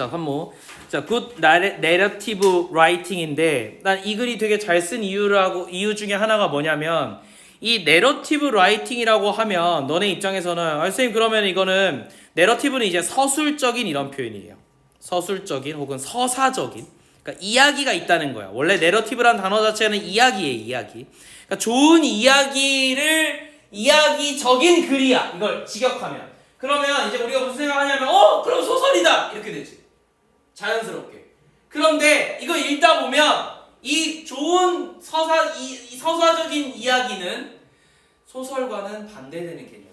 자, 3모. 자, good narrative writing인데 난 이 글이 되게 잘 쓴 이유 중에 하나가 뭐냐면 이 narrative writing이라고 하면 너네 입장에서는 선생님 그러면 이거는 narrative는 이제 서술적인 이런 표현이에요. 서술적인 혹은 서사적인 그러니까 이야기가 있다는 거야. 원래 narrative라는 단어 자체는 이야기예요, 이야기. 그러니까 좋은 이야기적인 글이야. 이걸 직역하면. 그러면 이제 우리가 무슨 생각하냐면 그럼 소설이다 이렇게 되지. 자연스럽게. 그런데 이거 읽다 보면 이 좋은 이 서사적인 이야기는 소설과는 반대되는 개념이에요.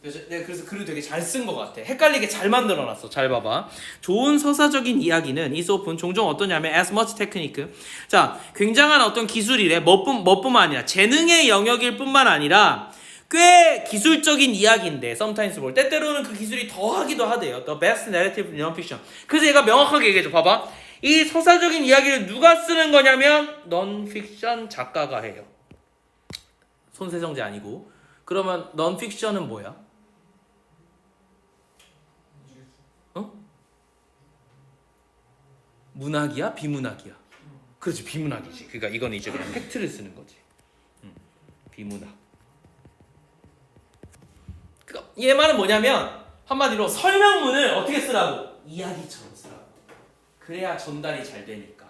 그래서 글을 되게 잘 쓴 것 같아. 헷갈리게 잘 만들어놨어. 잘 봐봐. 좋은 서사적인 이야기는 이 소프는 종종 어떠냐면 as much technique. 자, 굉장한 어떤 기술이래. 뭐뿐만 아니라 재능의 영역일 뿐만 아니라 꽤 기술적인 이야기인데 sometimes 볼 때때로는 그 기술이 더하기도 하대요. The best narrative non-fiction. 그래서 얘가 명확하게 얘기해줘. 봐봐. 이 서사적인 이야기를 누가 쓰는 거냐면 non-fiction 작가가 해요. 손세정제 아니고. 그러면 non-fiction은 뭐야? 문학이야? 비문학이야? 그렇지, 비문학이지. 그러니까 이건 이제 그냥 팩트를 쓰는 거지. 비문학. 그러니까 얘 말은 뭐냐면 한마디로 설명문을 어떻게 쓰라고? 이야기처럼 쓰라고. 그래야 전달이 잘 되니까.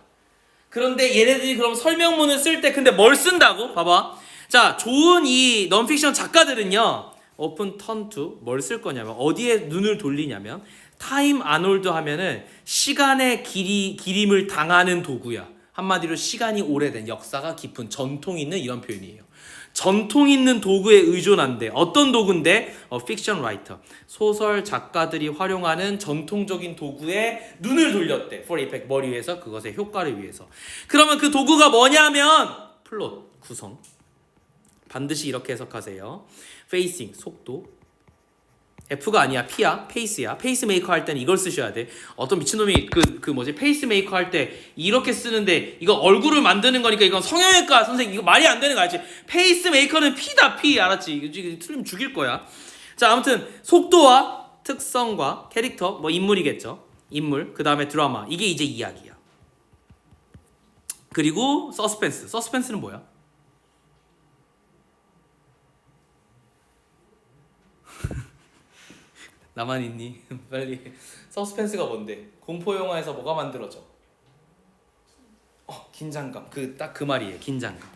그런데 얘네들이 그럼 설명문을 쓸 때 근데 뭘 쓴다고? 봐봐. 자, 좋은 이 non-fiction 작가들은요. open turn to 뭘 쓸 거냐면 어디에 눈을 돌리냐면 타임 아놀드 하면은 시간의 기림을 당하는 도구야. 한마디로 시간이 오래된 역사가 깊은 전통 있는 이런 표현이에요. 전통 있는 도구에 의존한대. 어떤 도구인데? 픽션 라이터. 소설 작가들이 활용하는 전통적인 도구에 눈을 돌렸대. for effect 머리 위해서 그것의 효과를 위해서. 그러면 그 도구가 뭐냐면 플롯 구성. 반드시 이렇게 해석하세요. facing 속도. F가 아니야, P야, 페이스야. 페이스메이커 할 때는 이걸 쓰셔야 돼. 어떤 미친놈이 페이스메이커 할 때 이렇게 쓰는데 이거 얼굴을 만드는 거니까 이건 성형외과 선생님 이거 말이 안 되는 거 알지? 페이스메이커는 P다, P. 알았지? 이거 틀리면 죽일 거야. 자, 아무튼 속도와 특성과 캐릭터, 인물이겠죠. 인물, 그 다음에 드라마. 이게 이제 이야기야. 그리고 서스펜스. 서스펜스는 뭐야? 나만 있니? 빨리. 서스펜스가 뭔데? 공포 영화에서 뭐가 만들어져? 긴장감. 딱 그 말이에요. 긴장감.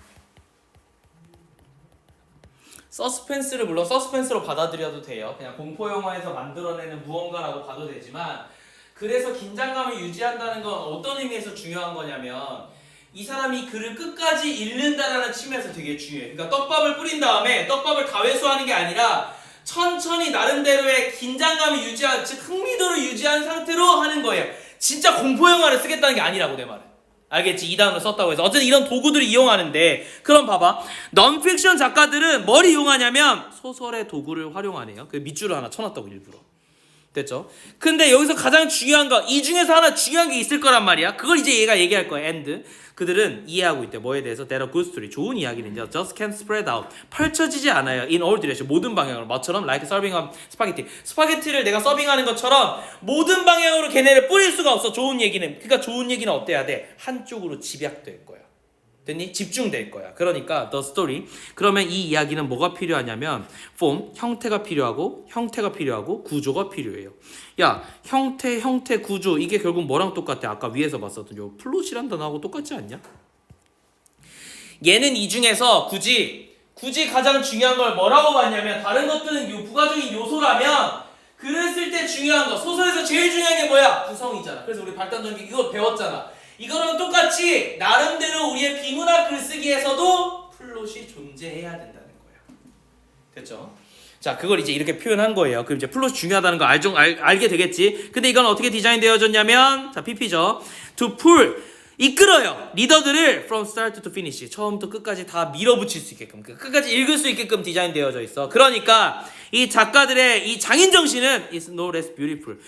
서스펜스를 물론 서스펜스로 받아들여도 돼요. 그냥 공포 영화에서 만들어내는 무언가라고 봐도 되지만 그래서 긴장감을 유지한다는 건 어떤 의미에서 중요한 거냐면 이 사람이 글을 끝까지 읽는다라는 측면에서 되게 중요해. 그러니까 떡밥을 뿌린 다음에 떡밥을 다 회수하는 게 아니라 천천히 나름대로의 긴장감을 유지한, 즉 흥미도를 유지한 상태로 하는 거예요. 진짜 공포영화를 쓰겠다는 게 아니라고 내 말은. 알겠지? 이 단어를 썼다고 해서. 어쨌든 이런 도구들을 이용하는데 그럼 봐봐. 넌픽션 작가들은 뭘 이용하냐면 소설의 도구를 활용하네요. 그 밑줄을 하나 쳐놨다고 일부러. 됐죠? 근데 여기서 가장 중요한 거, 이 중에서 하나 중요한 게 있을 거란 말이야. 그걸 이제 얘가 얘기할 거야. and. 그들은 이해하고 있대. 뭐에 대해서? That a good story. 좋은 이야기는 just can't spread out. 펼쳐지지 않아요. In all direction. 모든 방향으로. 뭐처럼? Like serving up spaghetti. 스파게티를 내가 서빙하는 것처럼 모든 방향으로 걔네를 뿌릴 수가 없어. 좋은 얘기는. 그러니까 좋은 얘기는 어때야 돼? 한쪽으로 집약될 거야. 됐니? 집중될 거야. 그러니까 the story. 그러면 이 이야기는 뭐가 필요하냐면 form, 형태가 필요하고 구조가 필요해요. 야, 형태, 구조 이게 결국 뭐랑 똑같아? 아까 위에서 봤었던 요 플롯이란 단어하고 똑같지 않냐? 얘는 이 중에서 굳이 가장 중요한 걸 뭐라고 봤냐면 다른 것들은 부가적인 요소라면 글을 쓸 때 중요한 거 소설에서 제일 중요한 게 뭐야? 구성이잖아. 그래서 우리 발단전기 이거 배웠잖아. 이거랑 똑같이 나름대로 우리의 비문학 글쓰기에서도 플롯이 존재해야 된다는 거예요. 됐죠? 자, 그걸 이제 이렇게 표현한 거예요. 그럼 이제 플롯이 중요하다는 거 알게 되겠지? 근데 이건 어떻게 디자인되어졌냐면 자, PP죠. To pull 이끌어요. 리더들을 from start to finish 처음부터 끝까지 다 밀어붙일 수 있게끔 끝까지 읽을 수 있게끔 디자인되어져 있어. 그러니까 이 작가들의 이 장인 정신은 is no less beautiful.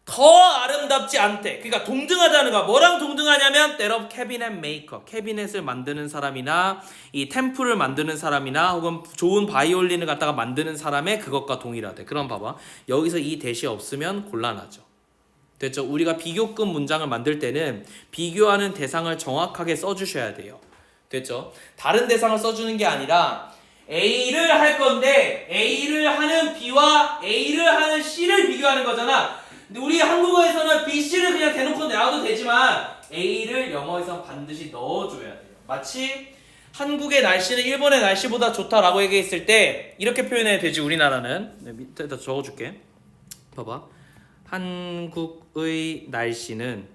더 아름답지 않대. 그러니까 동등하다는 거야. 뭐랑 동등하냐면 that of cabinet maker. 캐비넷을 만드는 사람이나 이 템플을 만드는 사람이나 혹은 좋은 바이올린을 갖다가 만드는 사람의 그것과 동일하대. 그럼 봐봐. 여기서 이 대시 없으면 곤란하죠. 됐죠? 우리가 비교급 문장을 만들 때는 비교하는 대상을 정확하게 써주셔야 돼요. 됐죠? 다른 대상을 써주는 게 아니라 A를 할 건데 A를 하는 B와 A를 하는 C를 비교하는 거잖아. 근데 우리 한국어에서는 B, C를 그냥 대놓고 나와도 되지만 A를 영어에서 반드시 넣어줘야 돼요. 마치 한국의 날씨는 일본의 날씨보다 좋다라고 얘기했을 때 이렇게 표현해야 되지. 우리나라는 밑에다 적어줄게. 봐봐. 한국의 날씨는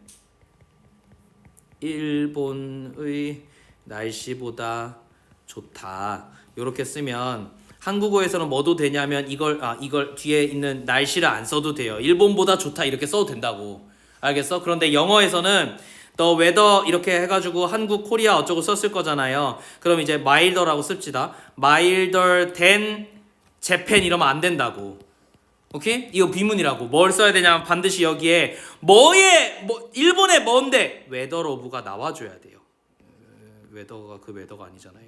일본의 날씨보다 좋다. 이렇게 쓰면 한국어에서는 뭐도 되냐면 이걸 뒤에 있는 날씨를 안 써도 돼요. 일본보다 좋다 이렇게 써도 된다고. 알겠어? 그런데 영어에서는 the weather 이렇게 해가지고 한국, 코리아 어쩌고 썼을 거잖아요. 그럼 이제 milder라고 씁시다. milder than Japan 이러면 안 된다고. 오케이? 이거 비문이라고. 뭘 써야 되냐면 반드시 여기에 일본의 뭔데 weather of가 나와줘야 돼요. weather가 그 weather가 아니잖아요.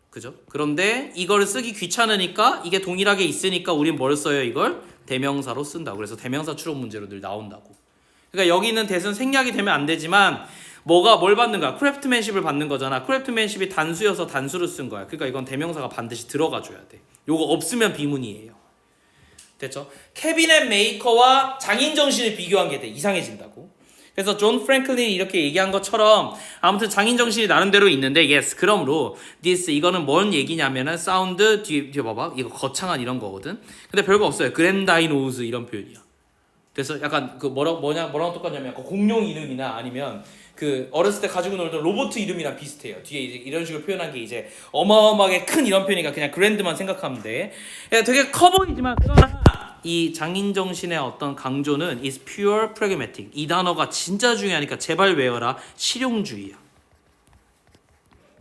그죠? 그런데 이걸 쓰기 귀찮으니까 이게 동일하게 있으니까 우린 뭘 써요? 이걸 대명사로 쓴다고. 그래서 대명사 추론 문제로 늘 나온다고. 그러니까 여기 있는 대은 생략이 되면 안 되지만 뭘 받는가? 크래프트맨십을 받는 거잖아. 크래프트맨십이 단수여서 단수를 쓴 거야. 그러니까 이건 대명사가 반드시 들어가 줘야 돼. 요거 없으면 비문이에요. 됐죠? 캐비넷 메이커와 장인 정신을 비교한 게 돼. 이상해진다고. 그래서 존 프랭클린이 이렇게 얘기한 것처럼 아무튼 장인 정신이 나름대로 있는데 yes. 그러므로 this 이거는 뭔 얘기냐면은 사운드 뒤에 봐봐. 이거 거창한 이런 거거든. 근데 별거 없어요. 그랜다이노즈 이런 표현이야. 그래서 약간 그 뭐랑 똑같냐면 약간 공룡 이름이나 아니면 그 어렸을 때 가지고 놀던 로봇 이름이랑 비슷해요. 뒤에 이제 이런 식으로 표현한 게 이제 어마어마하게 큰 이런 표현이니까 그냥 그랜드만 생각하면 돼. 되게 커 보이지만 그러나 이 장인정신의 어떤 강조는 is pure pragmatic. 이 단어가 진짜 중요하니까 제발 외워라. 실용주의야.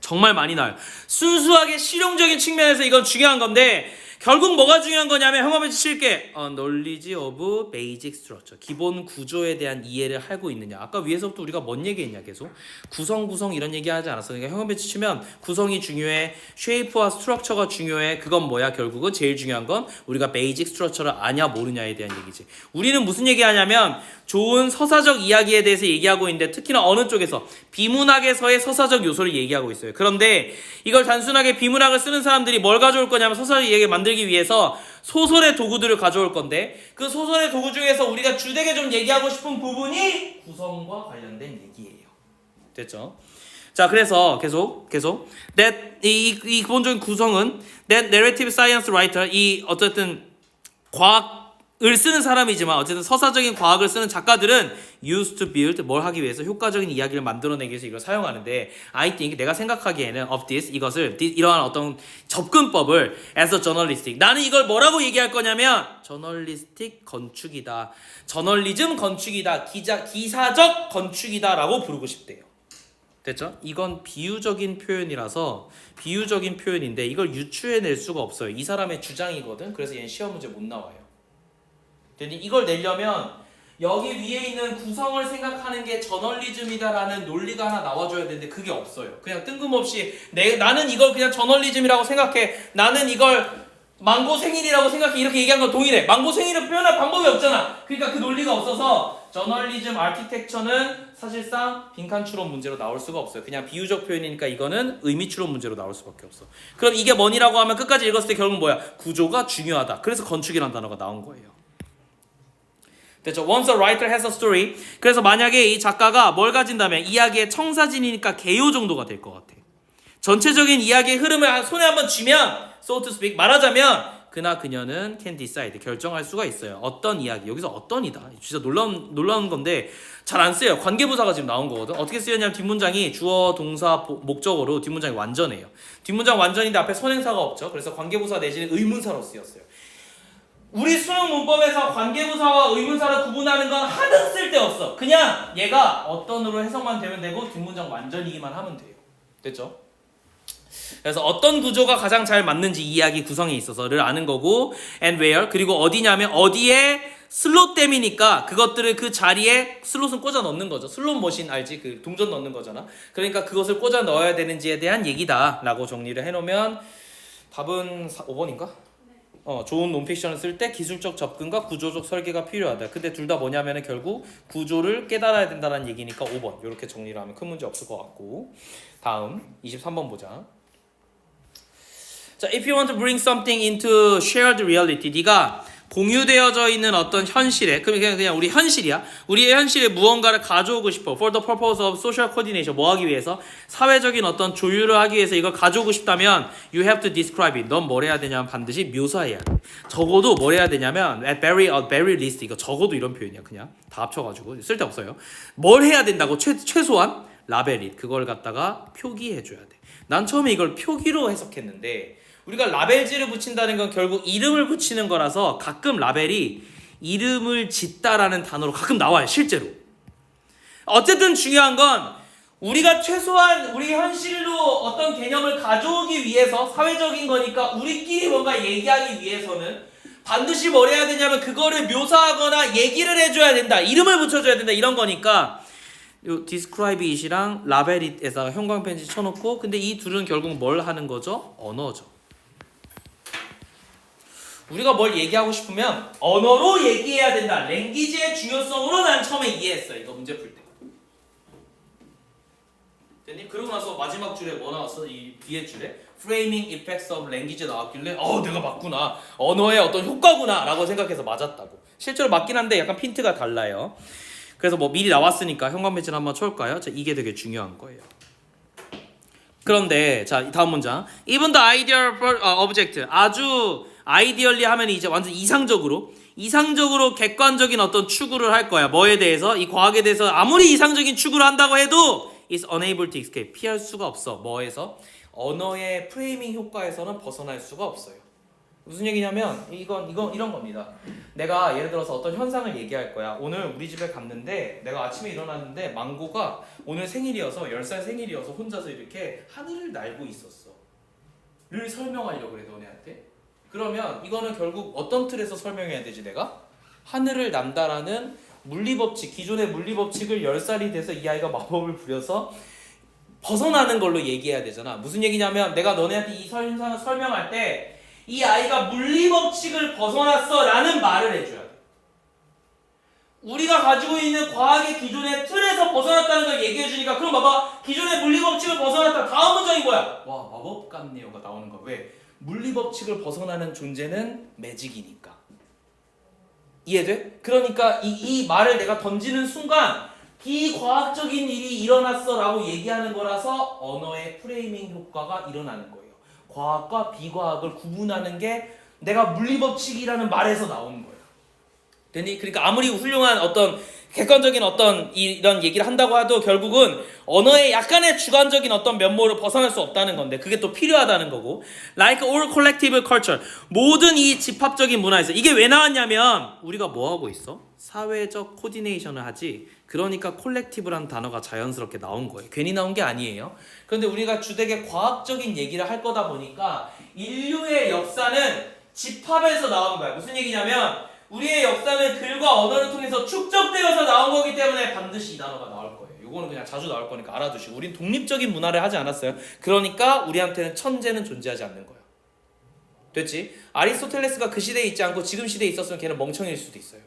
정말 많이 나와요. 순수하게 실용적인 측면에서 이건 중요한 건데 결국 뭐가 중요한 거냐면 형아면 칠게 knowledge of basic structure. 기본 구조에 대한 이해를 하고 있느냐. 아까 위에서부터 우리가 뭔 얘기했냐 계속. 구성 이런 얘기 하지 않았어. 그러니까 형아면 치면 구성이 중요해. shape와 structure가 중요해. 그건 뭐야 결국은 제일 중요한 건 우리가 basic structure를 아냐 모르냐에 대한 얘기지. 우리는 무슨 얘기하냐면 좋은 서사적 이야기에 대해서 얘기하고 있는데 특히나 어느 쪽에서 비문학에서의 서사적 요소를 얘기하고 있어요. 그런데 이걸 단순하게 비문학을 쓰는 사람들이 뭘 가져올 거냐면 서사적 이야기를 만들기 위해서 소설의 도구들을 가져올 건데 그 소설의 도구 중에서 우리가 주되게 좀 얘기하고 싶은 부분이 구성과 관련된 얘기예요. 됐죠? 자, 그래서 계속 that 이 기본적인 구성은 that narrative science writer 이 어쨌든 과학을 쓰는 사람이지만 어쨌든 서사적인 과학을 쓰는 작가들은 used to build 뭘 하기 위해서 효과적인 이야기를 만들어내기 위해서 이걸 사용하는데 I think 내가 생각하기에는 of this 이것을 이러한 어떤 접근법을 as a journalistic 나는 이걸 뭐라고 얘기할 거냐면 journalistic 건축이다. 저널리즘 건축이다. 기사적 건축이다라고 부르고 싶대요. 됐죠? 이건 비유적인 표현이라서 비유적인 표현인데 이걸 유추해낼 수가 없어요. 이 사람의 주장이거든. 그래서 얘는 시험 문제 못 나와요. 이걸 내려면 여기 위에 있는 구성을 생각하는 게 저널리즘이다라는 논리가 하나 나와줘야 되는데 그게 없어요. 그냥 뜬금없이 나는 이걸 그냥 저널리즘이라고 생각해. 나는 이걸 망고 생일이라고 생각해. 이렇게 얘기한 건 동일해. 망고 생일을 표현할 방법이 없잖아. 그러니까 그 논리가 없어서 저널리즘 아키텍처는 사실상 빈칸 추론 문제로 나올 수가 없어요. 그냥 비유적 표현이니까 이거는 의미 추론 문제로 나올 수밖에 없어. 그럼 이게 뭐니라고 하면 끝까지 읽었을 때 결국은 뭐야? 구조가 중요하다. 그래서 건축이라는 단어가 나온 거예요. 됐죠? Once a writer has a story. 그래서 만약에 이 작가가 뭘 가진다면 이야기의 청사진이니까 개요 정도가 될 것 같아. 전체적인 이야기의 흐름을 손에 한번 쥐면 so to speak 말하자면 그나 그녀는 can decide 결정할 수가 있어요. 어떤 이야기 여기서 어떤이다. 진짜 놀라운 건데 잘 안 쓰여요. 관계부사가 지금 나온 거거든. 어떻게 쓰였냐면 뒷문장이 주어 동사 목적어로 뒷문장이 완전해요. 뒷문장 완전인데 앞에 선행사가 없죠. 그래서 관계부사 내지는 의문사로 쓰였어요. 우리 수능 문법에서 관계부사와 의문사를 구분하는 건 하등 쓸데없어. 그냥 얘가 어떤으로 해석만 되면 되고 뒷문장 완전이기만 하면 돼요. 됐죠? 그래서 어떤 구조가 가장 잘 맞는지 이야기 구성에 있어서를 아는 거고 and where 그리고 어디냐면 어디에 슬롯댐이니까 그것들을 그 자리에 슬롯은 꽂아 넣는 거죠. 슬롯 머신 알지? 그 동전 넣는 거잖아. 그러니까 그것을 꽂아 넣어야 되는지에 대한 얘기다 라고 정리를 해놓으면 답은 5번인가? 좋은 논픽션을 쓸 때 기술적 접근과 구조적 설계가 필요하다. 근데 둘 다 뭐냐면은 결국 구조를 깨달아야 된다는 얘기니까 5번 이렇게 정리를 하면 큰 문제 없을 것 같고. 다음 23번 보자. 자, if you want to bring something into shared reality, 네가 공유되어져 있는 어떤 현실에, 그냥 우리 현실이야. 우리의 현실에 무언가를 가져오고 싶어. For the purpose of social coordination, 뭐 하기 위해서? 사회적인 어떤 조율을 하기 위해서 이걸 가져오고 싶다면 you have to describe it. 넌 뭘 해야 되냐면 반드시 묘사해야 돼. 적어도 뭘 해야 되냐면 at very least, 이거 적어도 이런 표현이야. 그냥 다 합쳐가지고 쓸데없어요. 뭘 해야 된다고? 최소한 라벨이 그걸 갖다가 표기해줘야 돼. 난 처음에 이걸 표기로 해석했는데 우리가 라벨지를 붙인다는 건 결국 이름을 붙이는 거라서 가끔 라벨이 이름을 짓다라는 단어로 가끔 나와요. 실제로. 어쨌든 중요한 건 우리가 최소한 우리 현실로 어떤 개념을 가져오기 위해서 사회적인 거니까 우리끼리 뭔가 얘기하기 위해서는 반드시 뭘 해야 되냐면 그거를 묘사하거나 얘기를 해줘야 된다. 이름을 붙여줘야 된다. 이런 거니까 요 describe it이랑 label it에다가 형광펜지 쳐놓고 근데 이 둘은 결국 뭘 하는 거죠? 언어죠. 우리가 뭘 얘기하고 싶으면 언어로 얘기해야 된다. 랭귀지의 중요성으로 난 처음에 이해했어. 이거 문제 풀 때. 됐니? 그러고 나서 마지막 줄에 뭐 나왔어? 이 뒤에 줄에 Framing Effects of Language 나왔길래 내가 맞구나. 언어의 어떤 효과구나 라고 생각해서 맞았다고. 실제로 맞긴 한데 약간 핀트가 달라요. 그래서 뭐 미리 나왔으니까 형광펜지를 한번 쳐올까요? 자, 이게 되게 중요한 거예요. 그런데 자, 다음 문장. Even the ideal object. 아주 아이디얼리 하면 이제 완전 이상적으로 객관적인 어떤 추구를 할 거야. 뭐에 대해서? 이 과학에 대해서 아무리 이상적인 추구를 한다고 해도 is unable to escape. 피할 수가 없어. 뭐에서? 언어의 프레이밍 효과에서는 벗어날 수가 없어요. 무슨 얘기냐면 이런 겁니다. 내가 예를 들어서 어떤 현상을 얘기할 거야. 오늘 우리 집에 갔는데 내가 아침에 일어났는데 망고가 오늘 생일이어서 10살 생일이어서 혼자서 이렇게 하늘을 날고 있었어. 를 설명하려고 그래 너네한테. 그러면 이거는 결국 어떤 틀에서 설명해야 되지 내가? 하늘을 난다라는 물리법칙, 기존의 물리법칙을 10살이 돼서 이 아이가 마법을 부려서 벗어나는 걸로 얘기해야 되잖아. 무슨 얘기냐면 내가 너네한테 이 현상을 설명할 때 이 아이가 물리법칙을 벗어났어 라는 말을 해줘야 돼. 우리가 가지고 있는 과학의 기존의 틀에서 벗어났다는 걸 얘기해주니까 그럼 봐봐. 기존의 물리법칙을 벗어났다. 다음 문장이 뭐야? 와, 마법 같네요가 나오는 거야. 왜? 물리법칙을 벗어나는 존재는 매직이니까. 이해돼? 그러니까 이 말을 내가 던지는 순간 비과학적인 일이 일어났어 라고 얘기하는 거라서 언어의 프레이밍 효과가 일어나는 거예요. 과학과 비과학을 구분하는 게 내가 물리법칙이라는 말에서 나오는 거예요. 되니? 그러니까 아무리 훌륭한 어떤 객관적인 어떤 이런 얘기를 한다고 해도 결국은 언어의 약간의 주관적인 어떤 면모를 벗어날 수 없다는 건데 그게 또 필요하다는 거고. Like all collective culture. 모든 이 집합적인 문화에서 이게 왜 나왔냐면 우리가 뭐 하고 있어? 사회적 코디네이션을 하지. 그러니까 콜렉티브라는 단어가 자연스럽게 나온 거예요. 괜히 나온 게 아니에요. 그런데 우리가 주되게 과학적인 얘기를 할 거다 보니까 인류의 역사는 집합에서 나온 거야. 무슨 얘기냐면 우리의 역사는 글과 언어를 통해서 축적되어서 나온 거기 때문에 반드시 이 단어가 나올 거예요. 이거는 그냥 자주 나올 거니까 알아두시고. 우린 독립적인 문화를 하지 않았어요. 그러니까 우리한테는 천재는 존재하지 않는 거예요. 됐지? 아리스토텔레스가 그 시대에 있지 않고 지금 시대에 있었으면 걔는 멍청이일 수도 있어요.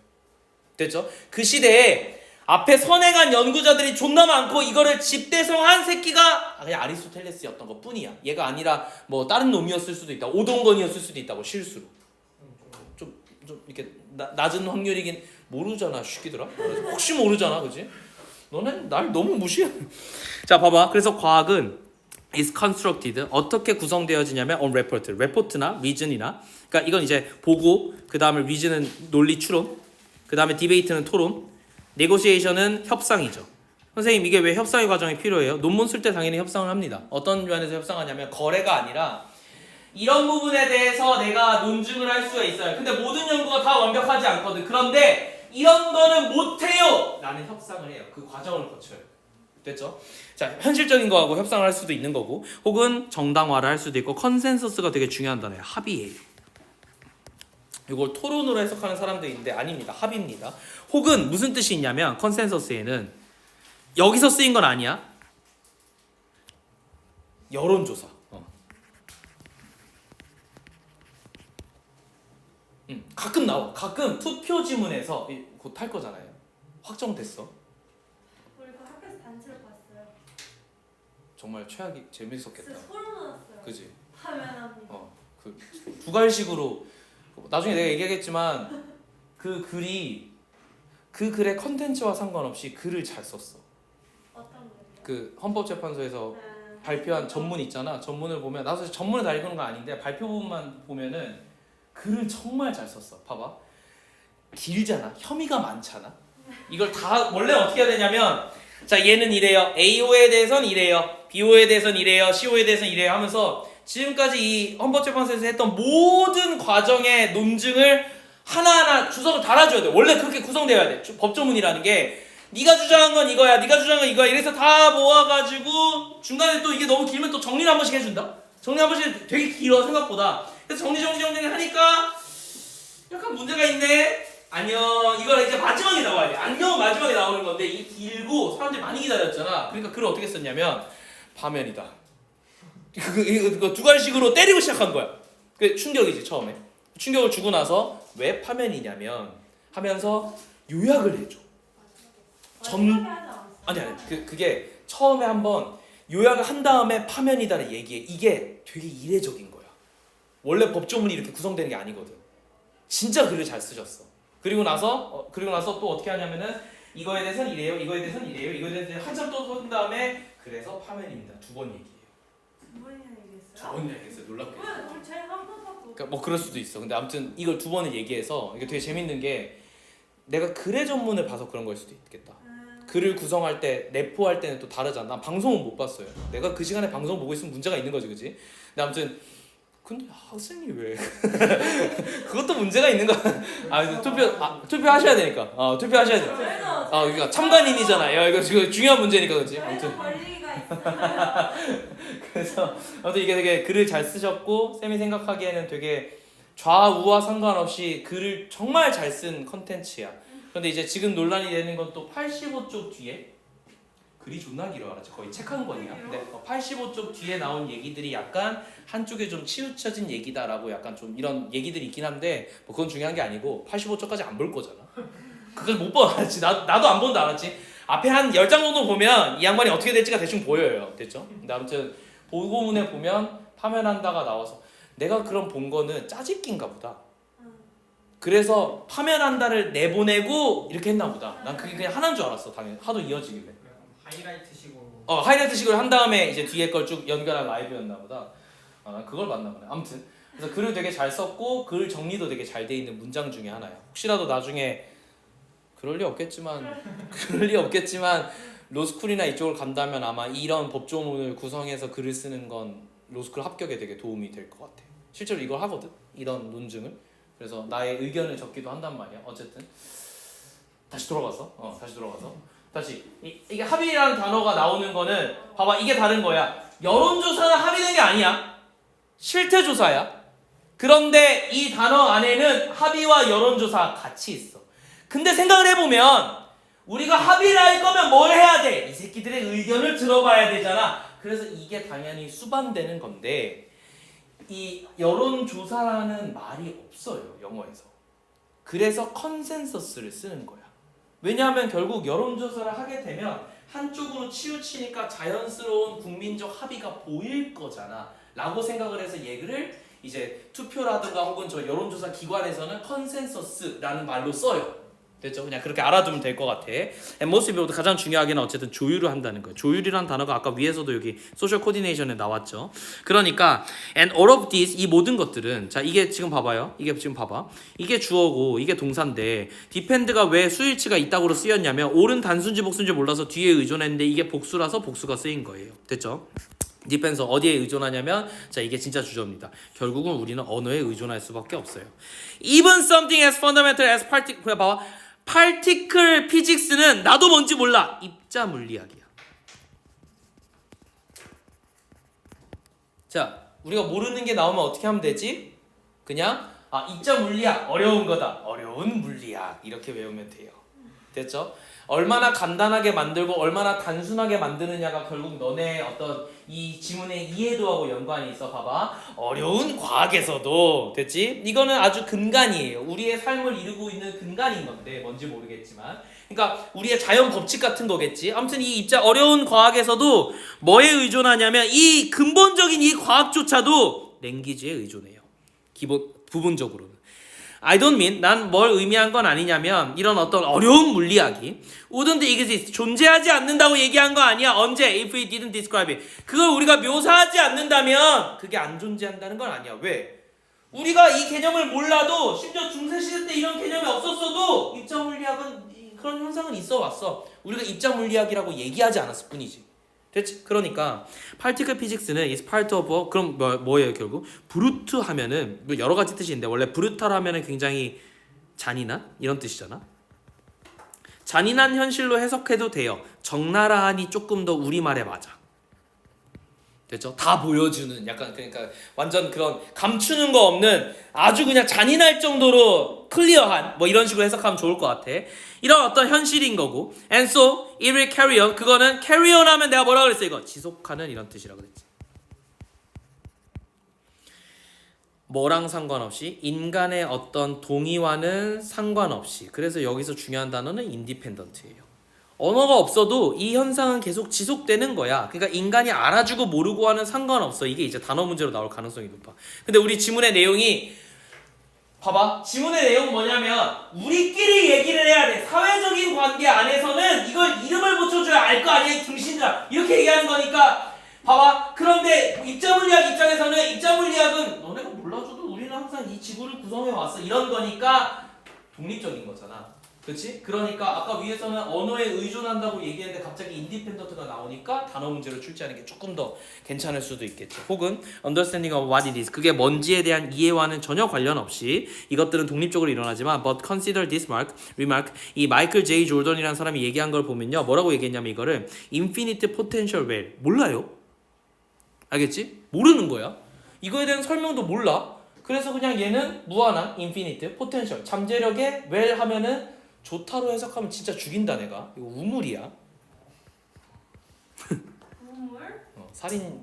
됐죠? 그 시대에 앞에 선행한 연구자들이 존나 많고 이거를 집대성한 새끼가 그냥 아리스토텔레스였던 것 뿐이야. 얘가 아니라 뭐 다른 놈이었을 수도 있다. 오동건이었을 수도 있다고. 실수로. 좀 이렇게 낮은 확률이긴 모르잖아. 쉽기더라. 혹시 모르잖아. 그치? 너네 날 너무 무시해. 자, 봐봐. 그래서 과학은 is constructed. 어떻게 구성되어지냐면 on report. report나 reason이나. 그러니까 이건 이제 보고, 그 다음에 reason은 논리 추론, 그 다음에 debate는 토론, negotiation은 협상이죠. 선생님, 이게 왜 협상의 과정이 필요해요? 논문 쓸 때 당연히 협상을 합니다. 어떤 면에서 협상하냐면 거래가 아니라 이런 부분에 대해서 내가 논증을 할 수가 있어요. 근데 모든 연구가 다 완벽하지 않거든. 그런데 이런 거는 못해요! 라는 협상을 해요. 그 과정을 거쳐요. 됐죠? 자, 현실적인 거하고 협상을 할 수도 있는 거고, 혹은 정당화를 할 수도 있고, 컨센서스가 되게 중요한 단어예요. 합의예요. 이걸 토론으로 해석하는 사람들이 있는데 아닙니다. 합의입니다. 혹은 무슨 뜻이 있냐면 컨센서스에는 여기서 쓰인 건 아니야. 여론조사. 가끔 나와. 가끔 투표 지문에서 곧 탈 거잖아요. 확정됐어. 우리 그 학교에서 단체로 봤어요. 정말 최악이 재밌었겠다. 진짜 소름 돋았어요. 그지? 화면합니다. 그 두갈식으로 나중에 내가 얘기하겠지만 그 글의 컨텐츠와 상관없이 글을 잘 썼어. 어떤 거요? 그 헌법재판소에서 발표한 전문 있잖아. 전문을 보면 나도 사실 전문을 다 읽는 건 아닌데 발표 부분만 보면은 글을 정말 잘 썼어. 봐봐. 길잖아. 혐의가 많잖아. 이걸 다 원래 어떻게 해야 되냐면 자 얘는 이래요. A호에 대해서는 이래요. B호에 대해서는 이래요. C호에 대해서는 이래요 하면서 지금까지 이 헌법재판소에서 했던 모든 과정의 논증을 하나하나 주석을 달아줘야 돼. 원래 그렇게 구성되어야 돼. 법조문이라는 게 네가 주장한 건 이거야. 네가 주장한 건 이거야. 이래서 다 모아가지고 중간에 또 이게 너무 길면 또 정리를 한 번씩 해준다. 정리 한 번씩 되게 길어 생각보다. 그래서 정리 하니까 약간 문제가 있네. 안녕. 이걸 이제 마지막에 나와야 돼. 안녕 마지막에 나오는 건데 이게 길고 사람들이 많이 기다렸잖아. 그러니까 글을 어떻게 썼냐면 파면이다. 그 두갈식으로 때리고 시작한 거야. 그 충격이지 처음에. 충격을 주고 나서 왜 파면이냐면 하면서 요약을 해줘. 아니 그게 처음에 한번 요약을 한 다음에 파면이다를 얘기해. 이게 되게 이례적인 거야. 원래 법조문이 이렇게 구성되는 게 아니거든. 진짜 글을 잘 쓰셨어. 그리고 나서 또 어떻게 하냐면은 이거에 대해서는 이래요. 이거에 대해서는 이래요. 이거에 대해서는 한참 또 쓴 다음에 그래서 파면입니다. 두 번 얘기해요. 두 번이나 얘기했어요? 두 번 얘기했어요. 놀랍게. 왜? 우리 제일 한 번밖에. 그러니까 뭐 그럴 수도 있어. 근데 아무튼 이걸 두 번을 얘기해서 이게 되게 재밌는 게 내가 글의 전문을 봐서 그런 걸 수도 있겠다. 글을 구성할 때 내포할 때는 또 다르잖아. 난 방송은 못 봤어요. 내가 그 시간에 방송 보고 있으면 문제가 있는 거지, 그지? 근데 아무튼 근데 학생이 왜? 그것도 문제가 있는 거야. 투표하셔야 되니까. 투표하셔야 돼. 그러니까 참관인이잖아. 야 이거 지금 중요한 문제니까, 그렇지? 아무튼 권리가 있어요. 그래서 아무튼 이게 되게 글을 잘 쓰셨고 쌤이 생각하기에는 되게 좌우와 상관없이 글을 정말 잘 쓴 컨텐츠야. 그런데 이제 지금 논란이 되는 건 또 85쪽 뒤에 글이 존나 길어. 알았지? 거의 책 한 권이야. 근데 85쪽 뒤에 나온 얘기들이 약간 한쪽에 좀 치우쳐진 얘기다라고 약간 좀 이런 얘기들이 있긴 한데 뭐 그건 중요한 게 아니고 85쪽까지 안 볼 거잖아. 그걸 못 봐. 알았지? 나도 안 본다. 알았지? 앞에 한 10장 정도 보면 이 양반이 어떻게 될지가 대충 보여요. 됐죠? 근데 아무튼 보고문에 보면 파면한다가 나와서 내가 그럼 본 거는 짜집기인가 보다. 그래서 파면한다를 내보내고 이렇게 했나 보다. 난 그게 그냥 하나인 줄 알았어. 당연히 하도 이어지길래. 하이라이트식으로. 하이라이트식으로 한 다음에 이제 뒤에 걸 쭉 연결한 라이브였나 보다. 난 그걸 봤나 보네. 아무튼 그래서 글을 되게 잘 썼고 글 정리도 되게 잘 돼 있는 문장 중에 하나야. 혹시라도 나중에 그럴 리 없겠지만 로스쿨이나 이쪽을 간다면 아마 이런 법조문을 구성해서 글을 쓰는 건 로스쿨 합격에 되게 도움이 될 것 같아. 실제로 이걸 하거든. 이런 논증을. 그래서 나의 의견을 적기도 한단 말이야. 어쨌든 다시 돌아가서 이게 합의라는 단어가 나오는 거는 봐봐 이게 다른 거야. 여론조사는 합의된 게 아니야. 실태조사야. 그런데 이 단어 안에는 합의와 여론조사가 같이 있어. 근데 생각을 해보면 우리가 합의를 할 거면 뭘 해야 돼? 이 새끼들의 의견을 들어봐야 되잖아. 그래서 이게 당연히 수반되는 건데 이 여론조사라는 말이 없어요. 영어에서. 그래서 컨센서스를 쓰는 거야. 왜냐하면 결국 여론조사를 하게 되면 한쪽으로 치우치니까 자연스러운 국민적 합의가 보일 거잖아 라고 생각을 해서 얘기를 이제 투표라든가 혹은 저 여론조사 기관에서는 컨센서스라는 말로 써요. 됐죠? 그냥 그렇게 알아두면 될 것 같아. 모습이보다 가장 중요하게는 어쨌든 조율을 한다는 거예요. 조율이라는 단어가 아까 위에서도 여기 소셜 코디네이션에 나왔죠. 그러니까 and all of these 이 모든 것들은 자 이게 지금 봐봐요. 이게 주어고 이게 동사인데 depend가 왜 수일치가 이따구로 쓰였냐면 옳은 단순지 복순지 몰라서 뒤에 의존했는데 이게 복수라서 복수가 쓰인 거예요. 됐죠? depends 어디에 의존하냐면 자 이게 진짜 주저입니다. 결국은 우리는 언어에 의존할 수밖에 없어요. Even something as fundamental as particle 그냥 봐봐. particle physics는 나도 뭔지 몰라. 입자 물리학이야. 자 우리가 모르는 게 나오면 어떻게 하면 되지? 그냥 입자 물리학 어려운 거다. 어려운 물리학 이렇게 외우면 돼요. 됐죠? 얼마나 간단하게 만들고 얼마나 단순하게 만드느냐가 결국 너네 어떤 이 지문의 이해도하고 연관이 있어. 봐봐. 어려운 과학에서도 됐지? 이거는 아주 근간이에요. 우리의 삶을 이루고 있는 근간인 건데 뭔지 모르겠지만 그러니까 우리의 자연 법칙 같은 거겠지. 아무튼 이 입자 어려운 과학에서도 뭐에 의존하냐면 이 근본적인 이 과학조차도 랭귀지에 의존해요. 부분적으로는. I don't mean 난 뭘 의미한 건 아니냐면 이런 어떤 어려운 물리학이 wouldn't exist 존재하지 않는다고 얘기한 거 아니야. 언제? If we didn't describe it. 그걸 우리가 묘사하지 않는다면 그게 안 존재한다는 건 아니야. 왜? 우리가 이 개념을 몰라도 심지어 중세시대 때 이런 개념이 없었어도 입자 물리학은 그런 현상은 있어 왔어. 우리가 입자 물리학이라고 얘기하지 않았을 뿐이지. 됐지? 그러니까 particle physics는 is part of 그럼 뭐예요 결국? 브루트 하면은 뭐 여러 가지 뜻이 있는데 원래 브루탈 하면은 굉장히 잔인한 이런 뜻이잖아. 잔인한 현실로 해석해도 돼요. 적나라하니 조금 더 우리말에 맞아. 됐죠? 다 보여주는 약간 그러니까 완전 그런 감추는 거 없는 아주 그냥 잔인할 정도로 클리어한 뭐 이런 식으로 해석하면 좋을 것 같아. 이런 어떤 현실인 거고. And so it will carry on. 그거는 carry on 하면 내가 뭐라 그랬어 이거? 지속하는 이런 뜻이라고 그랬지. 뭐랑 상관없이 인간의 어떤 동의와는 상관없이. 그래서 여기서 중요한 단어는 independent예요. 언어가 없어도 이 현상은 계속 지속되는 거야. 그러니까 인간이 알아주고 모르고 하는 상관없어. 이게 이제 단어 문제로 나올 가능성이 높아. 근데 우리 지문의 내용이 봐봐. 지문의 내용 뭐냐면 우리끼리 얘기를 해야 돼. 사회적인 관계 안에서는 이걸 이름을 붙여줘야 알 거 아니야. 등신들아. 이렇게 얘기하는 거니까 봐봐. 그런데 입자물리학 입장에서는 입자물리학은 너네가 몰라줘도 우리는 항상 이 지구를 구성해 왔어. 이런 거니까 독립적인 거잖아. 그렇지? 그러니까 아까 위에서는 언어에 의존한다고 얘기했는데 갑자기 인디펜던트가 나오니까 단어 문제로 출제하는 게 조금 더 괜찮을 수도 있겠죠. 혹은 understanding of what it is. 그게 뭔지에 대한 이해와는 전혀 관련 없이 이것들은 독립적으로 일어나지만 but consider this remark. 이 마이클 제이 조던이라는 사람이 얘기한 걸 보면요. 뭐라고 얘기했냐면 이거를 infinite potential well. 몰라요. 알겠지? 모르는 거야. 이거에 대한 설명도 몰라. 그래서 그냥 얘는 무한한 infinite potential. 잠재력의 well 하면은 좋다로 해석하면 진짜 죽인다 내가. 이거 우물이야. 우물? 살인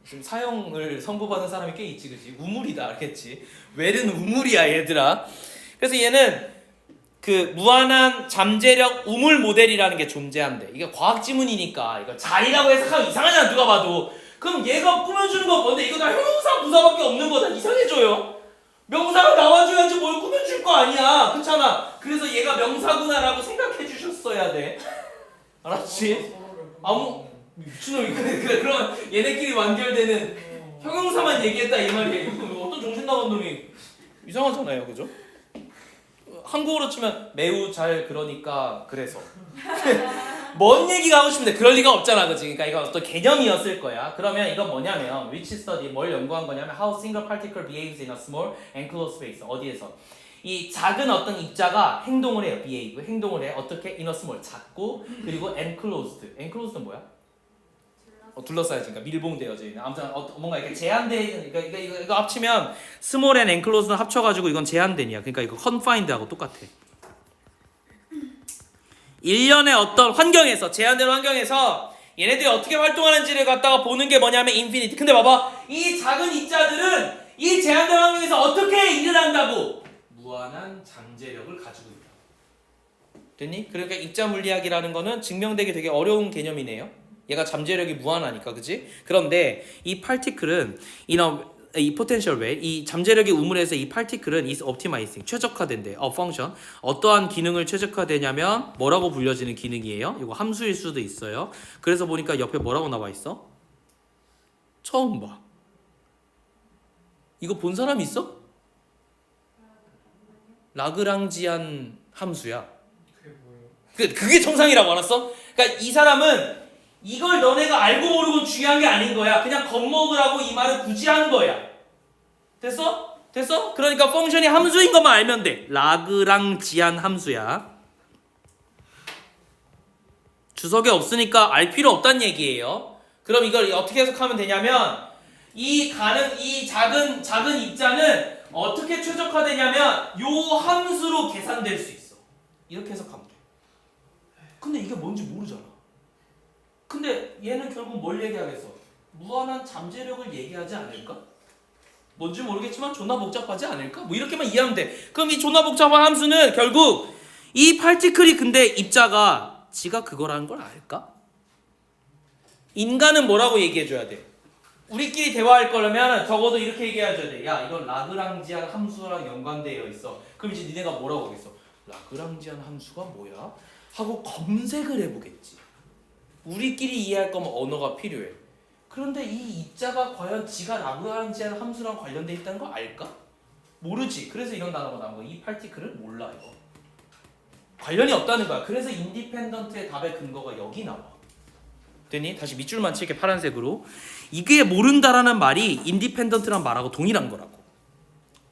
지금 사형을 선고받은 사람이 꽤 있지, 그렇지? 우물이다, 알겠지? 웰은 우물이야, 얘들아. 그래서 얘는 그 무한한 잠재력 우물 모델이라는 게 존재한대. 이게 과학 지문이니까 이거 자리라고 해석하면 이상하잖아, 누가 봐도. 그럼 얘가 꾸며주는 건 뭔데? 이거 다 형용사 부사밖에 없는 거다. 이상해져요. 명사가 나와줘야지 뭘 꾸며줄 거 아니야. 그렇잖아. 그래서 얘가 명사구나라고 생각해 주셨어야 돼. 알았지? 미친놈이 그래 그럼 얘네끼리 완결되는 형용사만 얘기했다 이 말이에요. 어떤 정신 나간 놈이 이상하잖아요, 그죠? 한국어로 치면 매우 잘 그러니까 그래서 뭔 얘기가 하고 싶은데 그럴 리가 없잖아, 그치? 그러니까 이건 어떤 개념이었을 거야. 그러면 이건 뭐냐면 which study 뭘 연구한 거냐면 how single particle behaves in a small enclosed space. 어디에서 이 작은 어떤 입자가 행동을 해요. behave 행동을 해. 어떻게? in a small 작고 그리고 enclosed는 뭐야? 둘러싸여진, 그러니까 밀봉되어져 있는. 아무튼 뭔가 이렇게 제한된, 그러니까 이거 합치면 small and enclosed는 합쳐가지고 이건 제한된이야. 그러니까 이거 confined하고 똑같아. 일련의 어떤 환경에서, 제한된 환경에서 얘네들이 어떻게 활동하는지를 갖다가 보는 게 뭐냐면 인피니티. 근데 봐봐, 이 작은 입자들은 이 제한된 환경에서 어떻게 일을 한다고? 무한한 잠재력을 가지고 있다. 됐니? 그러니까 입자 물리학이라는 거는 증명되기 되게 어려운 개념이네요. 얘가 잠재력이 무한하니까, 그치? 그런데 이 파티클은 이 potential way, 이 잠재력의 우물에서 이 파티클은 is optimizing, 최적화된대. a function. 어떠한 기능을 최적화되냐면 뭐라고 불려지는 기능이에요? 이거 함수일 수도 있어요. 그래서 보니까 옆에 뭐라고 나와 있어? 처음 봐. 이거 본 사람 있어? 라그랑지안 함수야. 그게 뭐예요? 그게 정상이라고 알았어? 그러니까 이 사람은 이걸 너네가 알고 모르고 중요한 게 아닌 거야. 그냥 겁먹으라고 이 말을 굳이 한 거야. 됐어? 됐어? 그러니까 펑션이 함수인 것만 알면 돼. 라그랑지안 함수야. 주석에 없으니까 알 필요 없다는 얘기예요. 그럼 이걸 어떻게 해석하면 되냐면 이 작은 입자는 어떻게 최적화되냐면 요 함수로 계산될 수 있어. 이렇게 해석하면 돼. 이게 뭔지 모르잖아. 근데 얘는 결국 뭘 얘기하겠어? 무한한 잠재력을 얘기하지 않을까? 뭔지 모르겠지만 존나 복잡하지 않을까? 뭐 이렇게만 이해하면 돼. 그럼 이 존나 복잡한 함수는 결국 이 파티클이 근데 입자가 지가 그거라는 걸 알까? 인간은 뭐라고 얘기해줘야 돼? 우리끼리 대화할 거라면 적어도 이렇게 얘기해줘야 돼. 야, 이건 라그랑지안 함수랑 연관되어 있어. 그럼 이제 니네가 뭐라고 하겠어? 라그랑지안 함수가 뭐야? 하고 검색을 해보겠지. 우리끼리 이해할 거면 언어가 필요해. 그런데 이 입자가 과연 지가 라그랑지안 함수랑 관련돼 있다는 거 알까? 모르지. 그래서 이런 단어가 나온 거야. 이 파티클을 몰라 이거. 관련이 없다는 거야. 그래서 인디펜던트의 답의 근거가 여기 나와. 됐니? 다시 밑줄만 칠게 파란색으로. 이게 모른다라는 말이 인디펜던트란 말하고 동일한 거라고.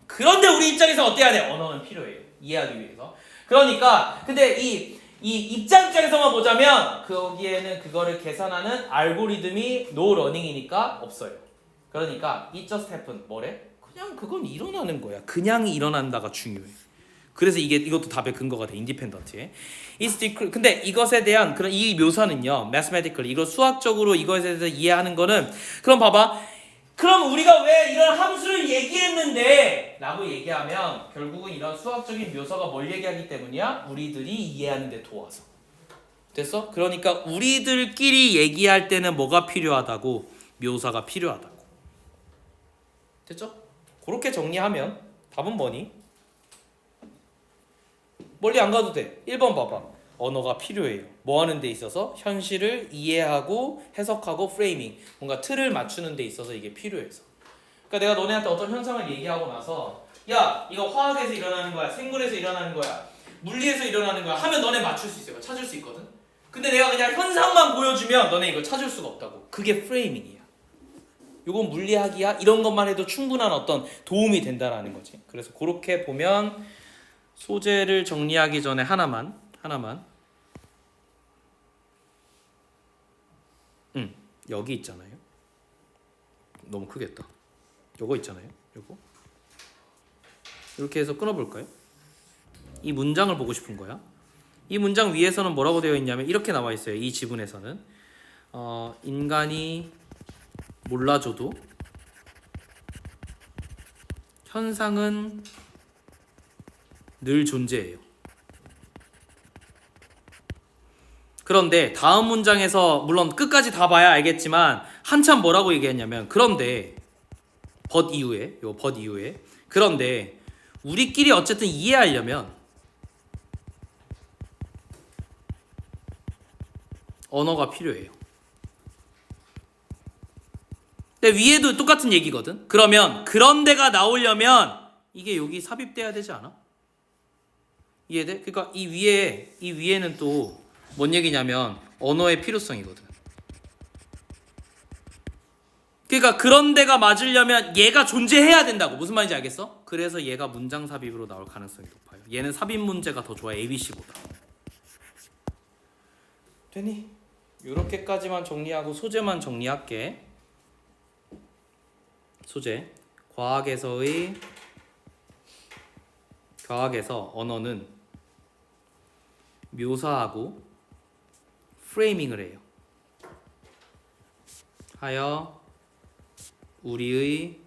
그런데 우리 입장에서 어때야 돼? 언어는 필요해요. 이해하기 위해서. 그러니까 근데 이 입장에서만 보자면 거기에는 그거를 계산하는 알고리즘이 no running이니까 없어요. 그러니까 it just happen 뭐래? 그냥 그건 일어나는 거야. 그냥 일어난다가 중요해. 그래서 이것도 답의 근거가 돼. 인디펜던트에. 근데 이것에 대한 그런 이 묘사는요. mathematically 이거 수학적으로 이것에 대해서 이해하는 거는 그럼 봐봐. 그럼 우리가 왜 이런 함수를 얘기했는데 라고 얘기하면 결국은 이런 수학적인 묘사가 뭘 얘기하기 때문이야? 우리들이 이해하는 데 도와서. 됐어? 그러니까 우리들끼리 얘기할 때는 뭐가 필요하다고? 묘사가 필요하다고. 됐죠? 그렇게 정리하면 답은 뭐니? 멀리 안 가도 돼. 1번 봐봐. 언어가 필요해요. 뭐 하는 데 있어서? 현실을 이해하고 해석하고 프레이밍. 뭔가 틀을 맞추는 데 있어서 이게 필요해서. 그러니까 내가 너네한테 어떤 현상을 얘기하고 나서 야, 이거 화학에서 일어나는 거야. 생물에서 일어나는 거야. 물리에서 일어나는 거야. 하면 너네 맞출 수 있어요. 찾을 수 있거든. 근데 내가 그냥 현상만 보여주면 너네 이거 찾을 수가 없다고. 그게 프레이밍이야. 이건 물리학이야. 이런 것만 해도 충분한 어떤 도움이 된다라는 거지. 그래서 그렇게 보면 소재를 정리하기 전에 하나만 여기 있잖아요. 너무 크겠다. 요거 있잖아요. 요거 이렇게 해서 끊어볼까요? 이 문장을 보고 싶은 거야. 이 문장 위에서는 뭐라고 되어 있냐면 이렇게 나와 있어요. 이 지문에서는 인간이 몰라줘도 현상은 늘 존재해요. 그런데 다음 문장에서 물론 끝까지 다 봐야 알겠지만 한참 뭐라고 얘기했냐면 그런데 but 이후에 그런데 우리끼리 어쨌든 이해하려면 언어가 필요해요. 근데 위에도 똑같은 얘기거든. 그러면 그런데가 나오려면 이게 여기 삽입돼야 되지 않아? 이해돼? 그러니까 이 위에는 또 뭔 얘기냐면 언어의 필요성이거든. 그러니까 그런데가 맞으려면 얘가 존재해야 된다고. 무슨 말인지 알겠어? 그래서 얘가 문장 삽입으로 나올 가능성이 높아요. 얘는 삽입 문제가 더 좋아. ABC보다. 되니? 이렇게까지만 정리하고 소재만 정리할게. 소재. 과학에서 언어는 묘사하고 프레이밍을 해요. 하여 우리의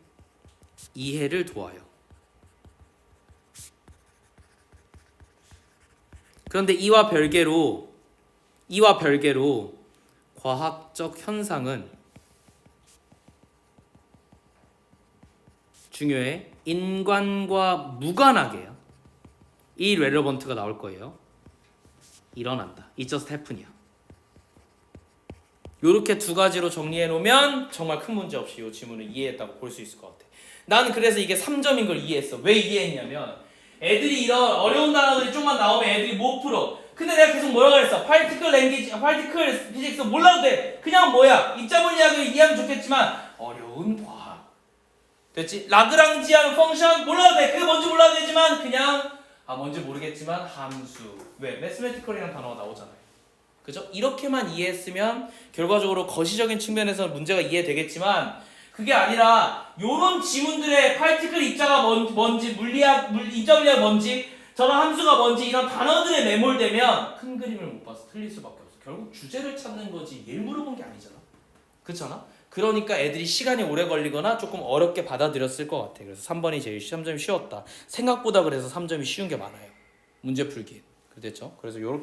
이해를 도와요. 그런데 이와 별개로 과학적 현상은 중요해. 인간과 무관하게요. 이 relevant가 나올 거예요. 일어난다. It just happen이야. 이렇게 두 가지로 정리해 놓으면 정말 큰 문제 없이 이 지문을 이해했다고 볼 수 있을 것 같아. 나는 그래서 이게 3점인 걸 이해했어. 왜 이해했냐면 애들이 이런 어려운 단어들이 좀만 나오면 애들이 못 풀어. 근데 내가 계속 뭐라고 했어? 파티클 피직스 몰라도 돼. 그냥 뭐야? 입자 물리학을 이해하면 좋겠지만 어려운 과학. 됐지? 라그랑지안 펑션 몰라도 돼. 그게 뭔지 몰라도 되지만 그냥 뭔지 모르겠지만 함수. 왜? 매스메티컬이라는 단어가 나오잖아요. 그죠? 이렇게만 이해했으면 결과적으로 거시적인 측면에서 문제가 이해되겠지만 그게 아니라 요런 지문들의 파티클 입자가 뭔지 입자 물리학 뭔지 저런 함수가 뭔지 이런 단어들에 매몰되면 큰 그림을 못 봐서 틀릴 수밖에 없어. 결국 주제를 찾는 거지 얘를 물어본 게 아니잖아. 그렇잖아? 그러니까 애들이 시간이 오래 걸리거나 조금 어렵게 받아들였을 것 같아. 그래서 3번이 제일 3점이 쉬웠다. 생각보다 그래서 3점이 쉬운 게 많아요. 문제 풀기. 그랬죠? 그래서 요렇게